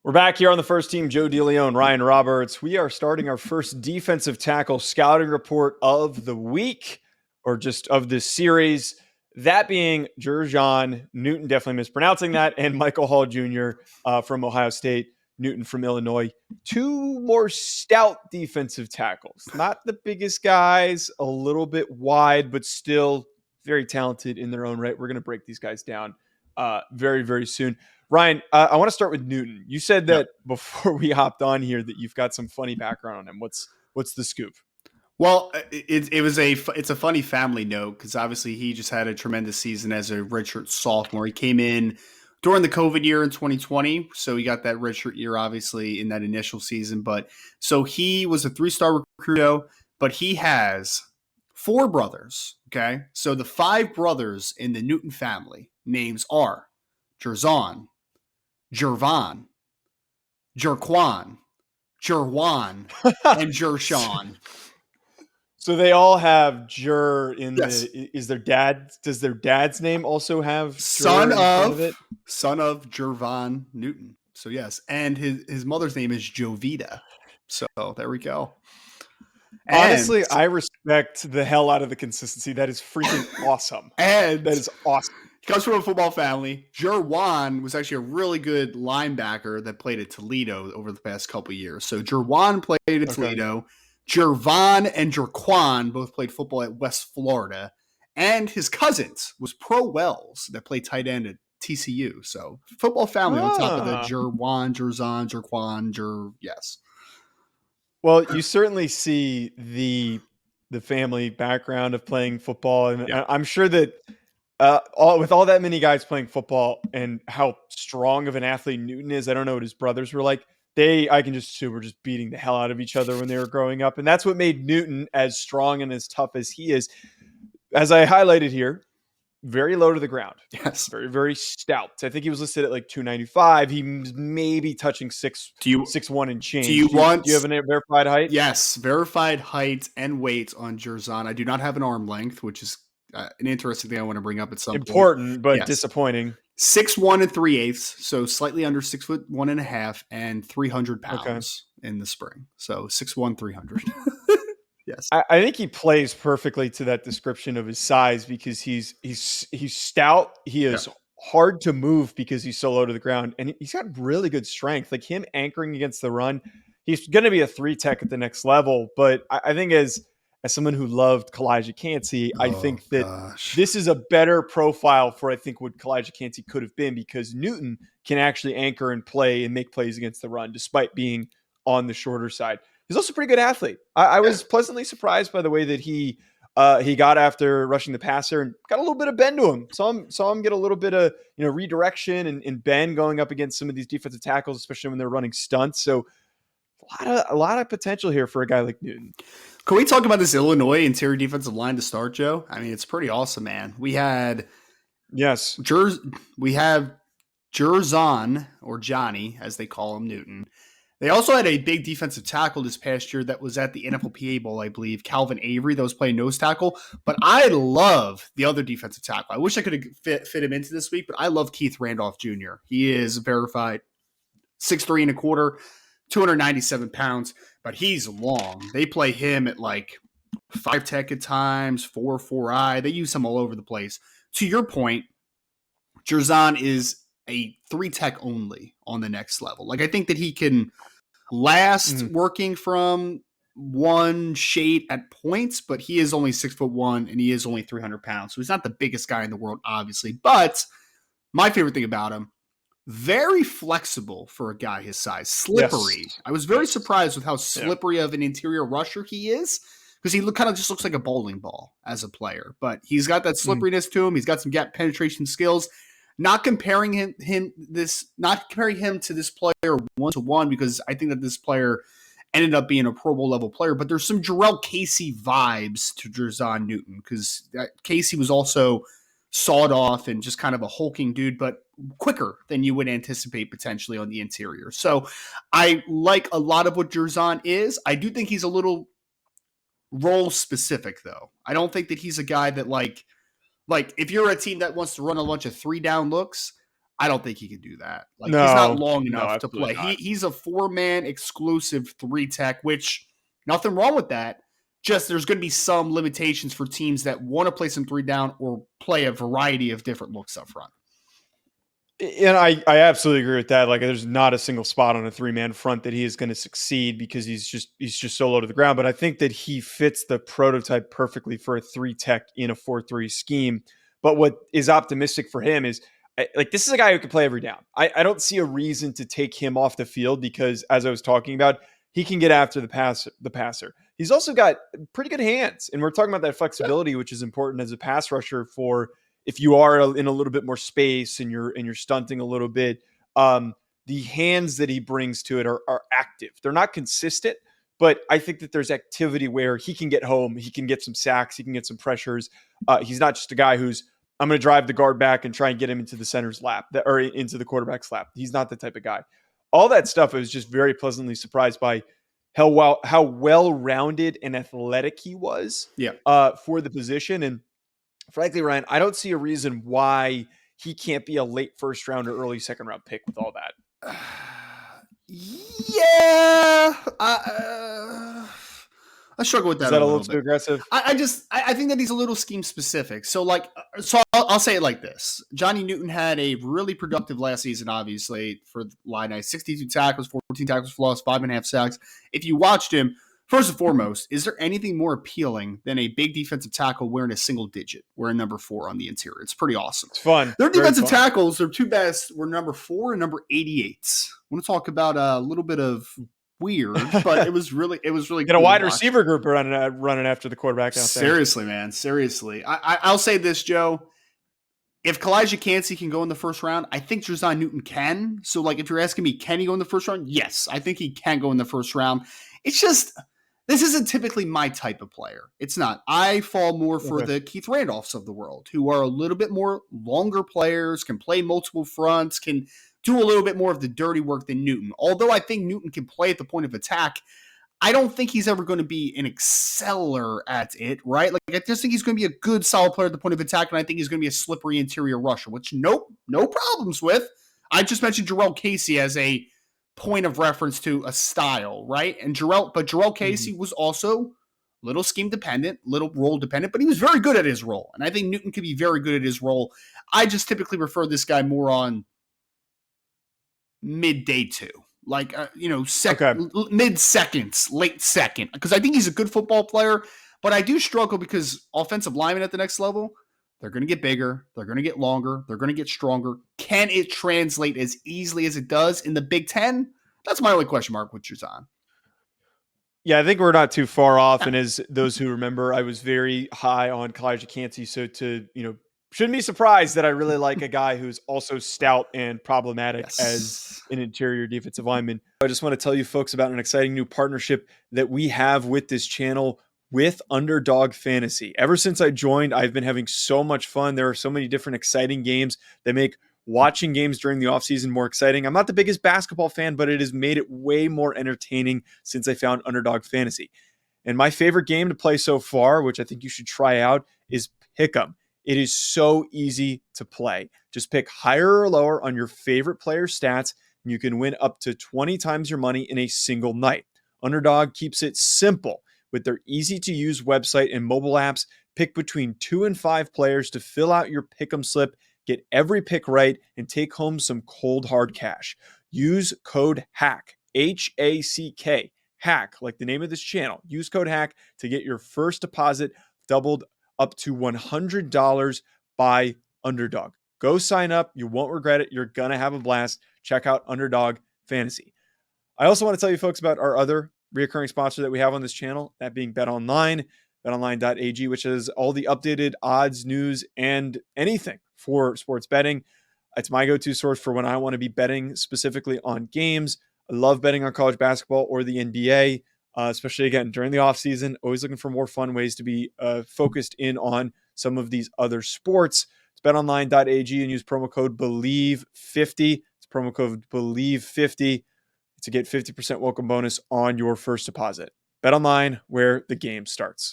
We're back here on the first team, Joe DeLeone and Ryan Roberts. We are starting our first defensive tackle scouting report of the week, or just of this series. That being Jer'Zhan Newton, definitely mispronouncing that, and Michael Hall Jr. From Ohio State, Newton from Illinois. Two more stout defensive tackles. Not the biggest guys, a little bit wide, but still very talented in their own right. We're going to break these guys down very, very soon. Ryan, I want to start with Newton. You said that before we hopped on here that you've got some funny background on him. What's the scoop? Well, it's a funny family note because obviously he just had a tremendous season as a redshirt sophomore. He came in during the COVID year in 2020, so he got that redshirt year obviously in that initial season. But so he was a 3-star recruit, but he has 4 brothers. Okay, so the 5 brothers in the Newton family names are Jer'Zhan, Jer'Van, Jer'Quan, Jer'Wan, and Jer'Zhan. So they all have Jur in yes. Is their dad? Does their dad's name also have son of Jer'Zhan Newton? So yes, and his mother's name is Jovita. So there we go. Honestly, I respect the hell out of the consistency. That is freaking awesome. And that is awesome. He comes from a football family. Jer'Wan was actually a really good linebacker that played at Toledo over the past couple of years. So Jer'Wan played at Toledo. Jer'Van and Jer'Quan both played football at West Florida. And his cousins was Pro Wells that played tight end at TCU. So football family on top of the Jer'Wan, Jer'Zhan, Jer'Quan, yes. Well, you certainly see the family background of playing football. And I'm sure that with all that many guys playing football and how strong of an athlete Newton is, I don't know what his brothers were like. I can just assume were just beating the hell out of each other when they were growing up. And that's what made Newton as strong and as tough as he is. As I highlighted here, very low to the ground. Yes. Very, very stout. I think he was listed at like 295. He's maybe touching 6'1" and change. Do you have a verified height? Yes. Verified height and weight on Jer'Zhan. I do not have an arm length, which is an interesting thing I want to bring up at some point. But disappointing. 6'1" and 3/8, so slightly under 6'1.5", and 300 pounds in the spring. So 6'1", 300. Yes, I think he plays perfectly to that description of his size because he's stout. He is hard to move because he's so low to the ground, and he's got really good strength. Like him anchoring against the run, he's going to be a 3-tech at the next level. But I think as someone who loved Kalijah Kancey, I think that this is a better profile for, I think, what Kalijah Kancey could have been because Newton can actually anchor and play and make plays against the run despite being on the shorter side. He's also a pretty good athlete. I was pleasantly surprised by the way that he got after rushing the passer and got a little bit of bend to him. Saw him get a little bit of redirection and bend going up against some of these defensive tackles, especially when they're running stunts. So a lot of potential here for a guy like Newton. Can we talk about this Illinois interior defensive line to start, Joe? I mean, it's pretty awesome, man. We have Jer'Zhan, or Johnny, as they call him, Newton. They also had a big defensive tackle this past year that was at the NFLPA Bowl, I believe, Calvin Avery, that was playing nose tackle. But I love the other defensive tackle. I wish I could have fit him into this week, but I love Keith Randolph Jr. He is verified 6'3 1/4", 297 pounds, but he's long. They play him at like 5-tech at times, 4-4-I. They use him all over the place. To your point, Jer'Zhan is a 3-tech only on the next level. Like I think that he can last working from one shade at points, but he is only 6'1" and he is only 300 pounds. So he's not the biggest guy in the world, obviously. But my favorite thing about him, very flexible for a guy his size. Slippery. Yes. I was very surprised with how slippery of an interior rusher he is because he kind of just looks like a bowling ball as a player. But he's got that slipperiness to him. He's got some gap penetration skills. Not comparing him to this player 1-to-1 because I think that this player ended up being a Pro Bowl level player. But there's some Jarrell Casey vibes to Jer'Zhan Newton because Casey was also sawed off and just kind of a hulking dude, but quicker than you would anticipate potentially on the interior. So I like a lot of what Jer'Zhan is. I do think he's a little role specific though. I don't think that he's a guy that like if you're a team that wants to run a bunch of 3-down looks, I don't think he could do that. Like, he's not No, long no, enough to absolutely play. not. He's a 4-man exclusive 3-tech, which nothing wrong with that. Just there's going to be some limitations for teams that want to play some 3 down or play a variety of different looks up front. And I absolutely agree with that. Like, there's not a single spot on a 3-man front that he is going to succeed because he's just so low to the ground. But I think that he fits the prototype perfectly for a 3-tech in a 4-3 scheme. But what is optimistic for him is, like, this is a guy who can play every down. I don't see a reason to take him off the field because, as I was talking about, he can get after the passer. He's also got pretty good hands, and we're talking about that flexibility, which is important as a pass rusher for if you are in a little bit more space and you're stunting a little bit. The hands that he brings to it are active. They're not consistent, but I think that there's activity where he can get home, he can get some sacks, he can get some pressures. He's not just a guy who's, I'm going to drive the guard back and try and get him into the center's lap or into the quarterback's lap. He's not the type of guy. All that stuff, I was just very pleasantly surprised by how well-rounded and athletic he was for the position. And frankly, Ryan, I don't see a reason why he can't be a late first round or early second round pick with all that. Yeah. I struggle with that. Is that a little bit. too aggressive? I think that he's a little scheme specific. So I'll say it like this. Johnny Newton had a really productive last season, obviously, for Illini. 62 tackles, 14 tackles for loss, 5.5 sacks. If you watched him, first and foremost, is there anything more appealing than a big defensive tackle wearing a single digit, wearing number 4 on the interior? It's pretty awesome. It's fun. Their defensive tackles, their 2 best were number 4 and number 88. I want to talk about a little bit of weird, but it was really Get cool a wide receiver group running after the quarterback out there. Seriously, man. Seriously. I'll say this, Joe. If Kalijah Cansey can go in the first round, I think Jer'Zhan Newton can. So, like, if you're asking me, can he go in the first round? Yes, I think he can go in the first round. It's just, this isn't typically my type of player. It's not. I fall more for the Keith Randolphs of the world, who are a little bit more longer players, can play multiple fronts, can do a little bit more of the dirty work than Newton. Although I think Newton can play at the point of attack, I don't think he's ever going to be an exceller at it, right? Like, I just think he's going to be a good, solid player at the point of attack, and I think he's going to be a slippery interior rusher, which no problems with. I just mentioned Jarrell Casey as a point of reference to a style, right? And Jarrell Casey was also little scheme dependent, little role dependent, but he was very good at his role. And I think Newton could be very good at his role. I just typically prefer this guy more on midday 2. Like, mid-seconds, late second. Because I think he's a good football player, but I do struggle because offensive linemen at the next level, they're going to get bigger, they're going to get longer, they're going to get stronger. Can it translate as easily as it does in the Big Ten? That's my only question mark with Jer'Zhan. Yeah, I think we're not too far off. And as those who remember, I was very high on Kalijah Cansey. So shouldn't be surprised that I really like a guy who's also stout and problematic as an interior defensive lineman. I just want to tell you folks about an exciting new partnership that we have with this channel with Underdog Fantasy. Ever since I joined, I've been having so much fun. There are so many different exciting games that make watching games during the offseason more exciting. I'm not the biggest basketball fan, but it has made it way more entertaining since I found Underdog Fantasy. And my favorite game to play so far, which I think you should try out, is Pick'em. It is so easy to play. Just pick higher or lower on your favorite player stats, and you can win up to 20 times your money in a single night. Underdog keeps it simple with their easy-to-use website and mobile apps. Pick between 2 and 5 players to fill out your Pick'em slip, get every pick right, and take home some cold hard cash. Use code HACK, H-A-C-K, HACK, like the name of this channel. Use code HACK to get your first deposit doubled up to $100 by Underdog. Go sign up. You won't regret it. You're going to have a blast. Check out Underdog Fantasy. I also want to tell you folks about our other recurring sponsor that we have on this channel, that being BetOnline, betonline.ag, which has all the updated odds, news, and anything for sports betting. It's my go-to source for when I want to be betting specifically on games. I love betting on college basketball or the NBA. Especially, again, during the offseason, always looking for more fun ways to be focused in on some of these other sports. It's betonline.ag and use promo code BELIEVE50. It's promo code BELIEVE50 to get 50% welcome bonus on your first deposit. BetOnline, where the game starts.